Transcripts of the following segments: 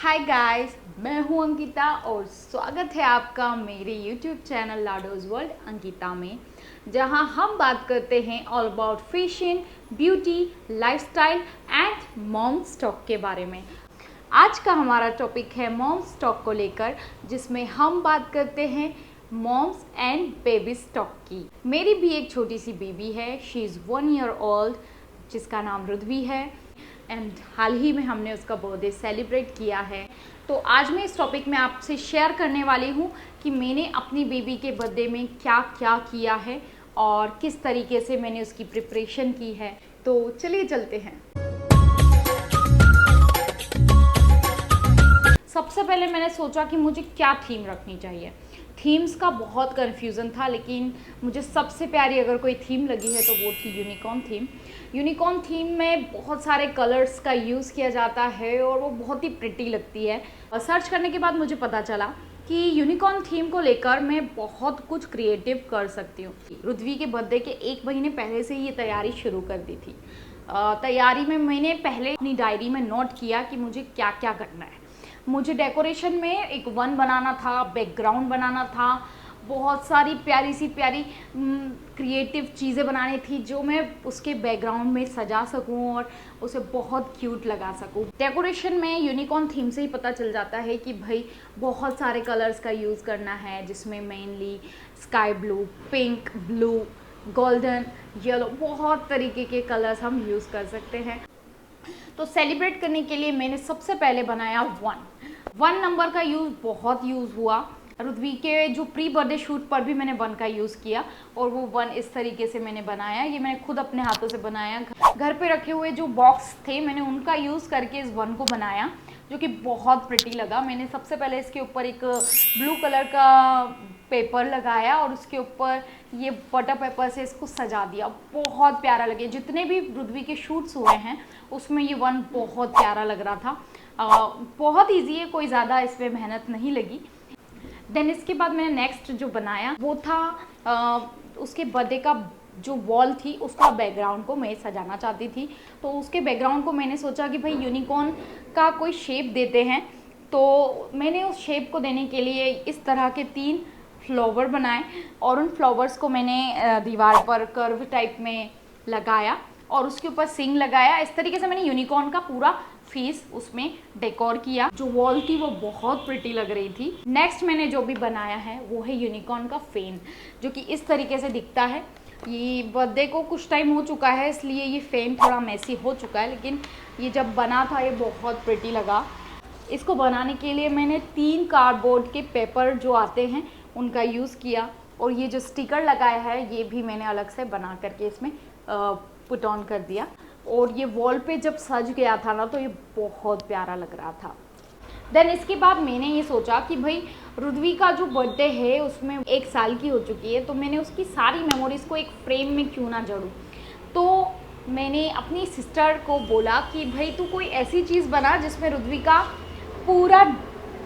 Hi guys, मैं हूं अंकिता और स्वागत है आपका मेरे YouTube चैनल लाडोज वर्ल्ड अंकिता में, जहां हम बात करते हैं all about fashion, beauty, lifestyle and mom stock के बारे में। आज का हमारा टॉपिक है मॉम स्टॉक को लेकर, जिसमें हम बात करते हैं मॉम्स एंड बेबी स्टॉक की। मेरी भी एक छोटी सी बेबी है, शी इज़ 1 ईयर ओल्ड, जिसका नाम रुद्वी है एंड हाल ही में हमने उसका बर्थडे सेलिब्रेट किया है। तो आज मैं इस टॉपिक में आपसे शेयर करने वाली हूँ कि मैंने अपनी बेबी के बर्थडे में क्या क्या किया है और किस तरीके से मैंने उसकी प्रिपरेशन की है। तो चलिए चलते हैं। सबसे पहले मैंने सोचा कि मुझे क्या थीम रखनी चाहिए। थीम्स का बहुत कन्फ्यूज़न था, लेकिन मुझे सबसे प्यारी अगर कोई थीम लगी है तो वो थी यूनिकॉर्न थीम। यूनिकॉर्न थीम में बहुत सारे कलर्स का यूज़ किया जाता है और वो बहुत ही प्रिटी लगती है। सर्च करने के बाद मुझे पता चला कि यूनिकॉर्न थीम को लेकर मैं बहुत कुछ क्रिएटिव कर सकती हूँ। रुद्वी के बर्थडे के 1 महीने पहले से ही ये तैयारी शुरू कर दी थी। तैयारी में मैंने पहले अपनी डायरी में नोट किया कि मुझे क्या क्या करना है। मुझे डेकोरेशन में एक वन बनाना था, बैकग्राउंड बनाना था, बहुत सारी प्यारी सी प्यारी क्रिएटिव चीज़ें बनानी थी जो मैं उसके बैकग्राउंड में सजा सकूं और उसे बहुत क्यूट लगा सकूं। डेकोरेशन में यूनिकॉर्न थीम से ही पता चल जाता है कि भाई बहुत सारे कलर्स का यूज़ करना है, जिसमें mainly sky blue, pink, blue, golden, yellow, बहुत तरीके के कलर्स हम यूज़ कर सकते हैं। तो सेलिब्रेट करने के लिए मैंने सबसे पहले बनाया वन नंबर का बहुत यूज़ हुआ। रुद्वी के जो प्री बर्थडे शूट पर भी मैंने 1 का यूज़ किया और वो 1 इस तरीके से मैंने बनाया। ये मैंने खुद अपने हाथों से बनाया। घर पे रखे हुए जो बॉक्स थे मैंने उनका यूज़ करके इस 1 को बनाया, जो कि बहुत प्रिटी लगा। मैंने सबसे पहले इसके ऊपर एक ब्लू कलर का पेपर लगाया और उसके ऊपर ये बटर पेपर से इसको सजा दिया। बहुत प्यारा लगे। जितने भी रुद्वी के शूट्स हुए हैं उसमें ये 1 बहुत प्यारा लग रहा था। बहुत ईजी है, कोई ज़्यादा इसमें मेहनत नहीं लगी। देन इसके बाद मैंने नेक्स्ट जो बनाया वो था उसके बर्थडे का जो वॉल थी उसका बैकग्राउंड को मैं सजाना चाहती थी। तो उसके बैकग्राउंड को मैंने सोचा कि भाई यूनिकॉर्न का कोई शेप देते हैं। तो मैंने उस शेप को देने के लिए इस तरह के 3 फ्लावर बनाए और उन फ्लावर्स को मैंने दीवार पर कर्व टाइप में लगाया और उसके ऊपर सिंग लगाया। इस तरीके से मैंने यूनिकॉर्न का पूरा फेस उसमें डेकोर किया। जो वॉल थी वो बहुत प्रिटी लग रही थी। नेक्स्ट मैंने जो भी बनाया है वो है यूनिकॉर्न का फैन, जो कि इस तरीके से दिखता है। ये बर्थडे को कुछ टाइम हो चुका है, इसलिए ये फैन थोड़ा मैसी हो चुका है, लेकिन ये जब बना था ये बहुत प्रिटी लगा। इसको बनाने के लिए मैंने 3 कार्डबोर्ड के पेपर जो आते हैं उनका यूज़ किया और ये जो स्टिकर लगाया है ये भी मैंने अलग से बना करके इसमें पुट ऑन कर दिया। और ये वॉल पे जब सज गया था ना तो ये बहुत प्यारा लग रहा था। देन इसके बाद मैंने ये सोचा कि भाई रुद्वी का जो बर्थडे है उसमें 1 साल की हो चुकी है, तो मैंने उसकी सारी मेमोरीज़ को एक फ्रेम में क्यों ना जड़ूँ। तो मैंने अपनी सिस्टर को बोला कि भाई तू कोई ऐसी चीज़ बना जिसमें रुद्वी का पूरा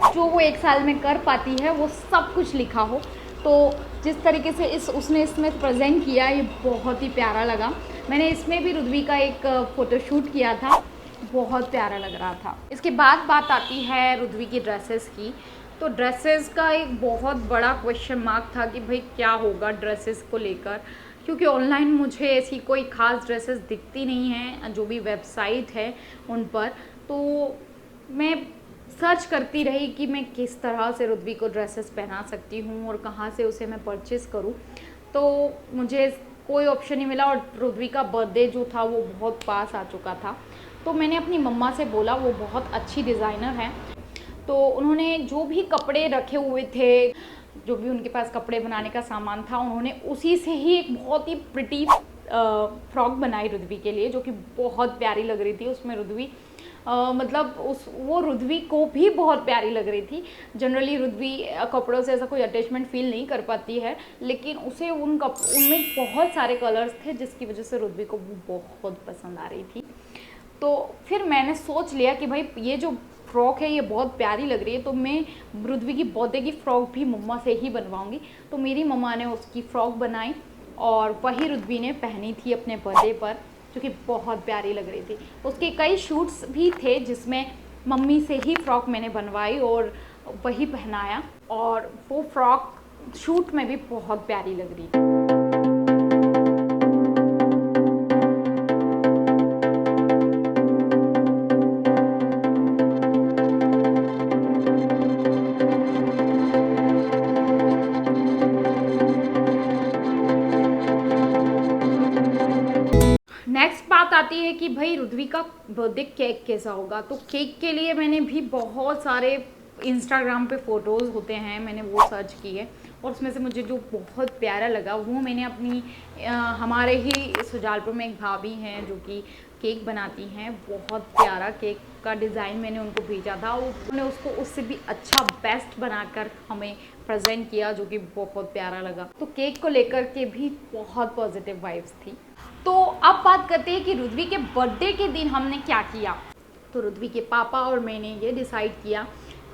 जो वो 1 साल में कर पाती है वो सब कुछ लिखा हो। तो जिस तरीके से उसने इसमें प्रेजेंट किया ये बहुत ही प्यारा लगा। मैंने इसमें भी रुद्वी का एक फ़ोटोशूट किया था, बहुत प्यारा लग रहा था। इसके बाद बात आती है रुद्वी की ड्रेसेस की। तो ड्रेसेस का एक बहुत बड़ा क्वेश्चन मार्क था कि भाई क्या होगा ड्रेसेस को लेकर, क्योंकि ऑनलाइन मुझे ऐसी कोई ख़ास ड्रेसेस दिखती नहीं हैं, जो भी वेबसाइट है उन पर। तो मैं सर्च करती रही कि मैं किस तरह से रुद्वी को ड्रेसेस पहना सकती हूँ और कहाँ से उसे मैं परचेज़ करूँ। तो मुझे कोई ऑप्शन नहीं मिला और रुद्वी का बर्थडे जो था वो बहुत पास आ चुका था। तो मैंने अपनी मम्मा से बोला, वो बहुत अच्छी डिज़ाइनर हैं। तो उन्होंने जो भी कपड़े रखे हुए थे, जो भी उनके पास कपड़े बनाने का सामान था, उन्होंने उसी से ही एक बहुत ही प्रिटी फ्रॉक बनाई रुद्वी के लिए, जो कि बहुत प्यारी लग रही थी। उसमें रुद्वी मतलब वो रुद्वी को भी बहुत प्यारी लग रही थी। जनरली रुद्वी कपड़ों से ऐसा कोई अटैचमेंट फील नहीं कर पाती है, लेकिन उसे उनमें बहुत सारे कलर्स थे जिसकी वजह से रुद्वी को वो बहुत पसंद आ रही थी। तो फिर मैंने सोच लिया कि भाई ये जो फ्रॉक है ये बहुत प्यारी लग रही है, तो मैं रुद्वी की बर्थडे की फ़्रॉक भी मम्मा से ही बनवाऊँगी। तो मेरी मम्मा ने उसकी फ़्रॉक बनाई और वही रुद्वी ने पहनी थी अपने बर्थडे पर, जो कि बहुत प्यारी लग रही थी। उसके कई शूट्स भी थे जिसमें मम्मी से ही फ़्रॉक मैंने बनवाई और वही पहनाया, और वो फ़्रॉक शूट में भी बहुत प्यारी लग रही थी। नेक्स्ट बात आती है कि भाई रुद्वी का बर्थडे केक कैसा होगा। तो केक के लिए मैंने भी बहुत सारे इंस्टाग्राम पे फ़ोटोज़ होते हैं, मैंने वो सर्च किए और उसमें से मुझे जो बहुत प्यारा लगा वो मैंने अपनी हमारे ही सुजालपुर में एक भाभी हैं जो कि केक बनाती हैं, बहुत प्यारा केक का डिज़ाइन मैंने उनको भेजा था, उन्होंने उसको उससे भी अच्छा बेस्ट बनाकर हमें प्रेजेंट किया जो कि बहुत प्यारा लगा। तो केक को लेकर के भी बहुत पॉजिटिव वाइब्स थी। तो अब बात करते हैं कि रुद्वी के बर्थडे के दिन हमने क्या किया। तो रुद्वी के पापा और मैंने ये डिसाइड किया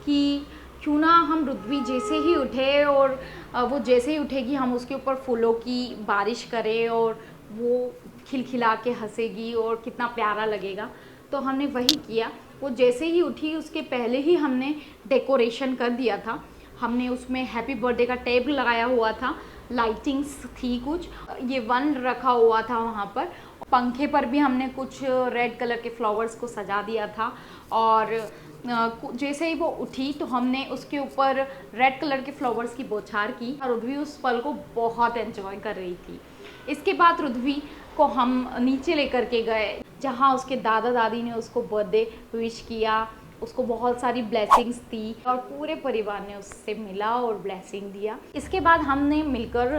कि क्यों ना हम रुद्वी जैसे ही उठे और वो जैसे ही उठेगी हम उसके ऊपर फूलों की बारिश करें और वो खिलखिला के हंसेगी और कितना प्यारा लगेगा। तो हमने वही किया। वो जैसे ही उठी उसके पहले ही हमने डेकोरेशन कर दिया था। हमने उसमें हैप्पी बर्थडे का टैग लगाया हुआ था, लाइटिंग्स थी कुछ, ये वन रखा हुआ था वहाँ पर, पंखे पर भी हमने कुछ रेड कलर के फ्लावर्स को सजा दिया था। और जैसे ही वो उठी तो हमने उसके ऊपर रेड कलर के फ्लावर्स की बौछार की और रुद्वी उस पल को बहुत एंजॉय कर रही थी। इसके बाद रुद्वी को हम नीचे लेकर के गए जहाँ उसके दादा दादी ने उसको बर्थडे विश किया, उसको बहुत सारी ब्लेसिंग्स दी और पूरे परिवार ने उससे मिला और ब्लेसिंग दिया। इसके बाद हमने मिलकर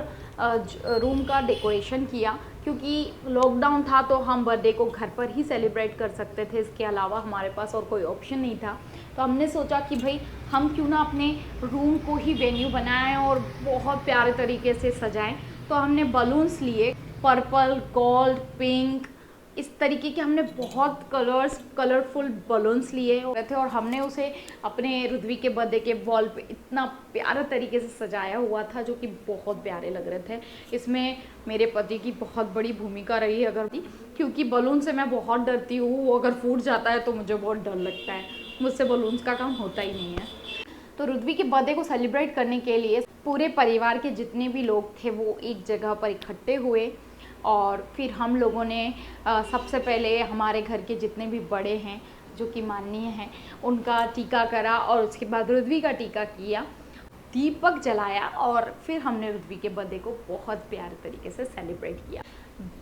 रूम का डेकोरेशन किया, क्योंकि लॉकडाउन था तो हम बर्थडे को घर पर ही सेलिब्रेट कर सकते थे, इसके अलावा हमारे पास और कोई ऑप्शन नहीं था। तो हमने सोचा कि भाई हम क्यों ना अपने रूम को ही वेन्यू बनाएं और बहुत प्यारे तरीके से सजाएं। तो हमने बलून्स लिए, पर्पल, गोल्ड, पिंक, इस तरीके के हमने बहुत कलरफुल बलून्स लिए थे और हमने उसे अपने रुद्वी के बर्थडे के वॉल पे इतना प्यारा तरीके से सजाया हुआ था जो कि बहुत प्यारे लग रहे थे। इसमें मेरे पति की बहुत बड़ी भूमिका रही अगर, क्योंकि बलून से मैं बहुत डरती हूँ, वो अगर फूट जाता है तो मुझे बहुत डर लगता है, मुझसे बलून्स का काम होता ही नहीं है। तो रुद्वी के बर्थडे को सेलिब्रेट करने के लिए पूरे परिवार के जितने भी लोग थे वो एक जगह पर इकट्ठे हुए और फिर हम लोगों ने सबसे पहले हमारे घर के जितने भी बड़े हैं जो कि माननीय हैं उनका टीका करा और उसके बाद रुद्वी का टीका किया, दीपक जलाया और फिर हमने रुद्वी के बर्थडे को बहुत प्यारे तरीके से सेलिब्रेट किया।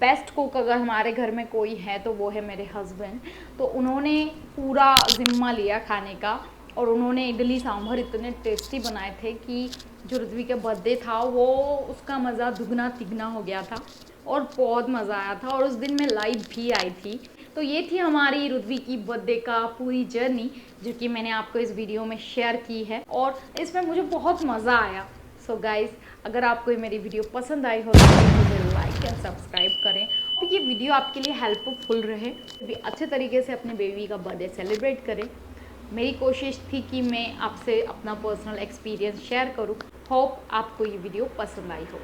बेस्ट कुक अगर हमारे घर में कोई है तो वो है मेरे हस्बैंड। तो उन्होंने पूरा ज़िम्मा लिया खाने का और उन्होंने इडली सांभर इतने टेस्टी बनाए थे कि जो रुद्वी का बर्थडे था वो उसका मज़ा दुगना तिगना हो गया था और बहुत मज़ा आया था। और उस दिन में लाइव भी आई थी। तो ये थी हमारी रुद्वी की बर्थडे का पूरी जर्नी जो कि मैंने आपको इस वीडियो में शेयर की है और इसमें मुझे बहुत मज़ा आया। सो गाइज़, अगर आपको मेरी वीडियो पसंद आई हो तो मुझे लाइक एंड सब्सक्राइब करें और ये वीडियो आपके लिए हेल्पफुल रहे, भी अच्छे तरीके से अपने बेबी का बर्थडे सेलिब्रेट करें। मेरी कोशिश थी कि मैं आपसे अपना पर्सनल एक्सपीरियंस शेयर करूं। होप आपको ये वीडियो पसंद आई हो।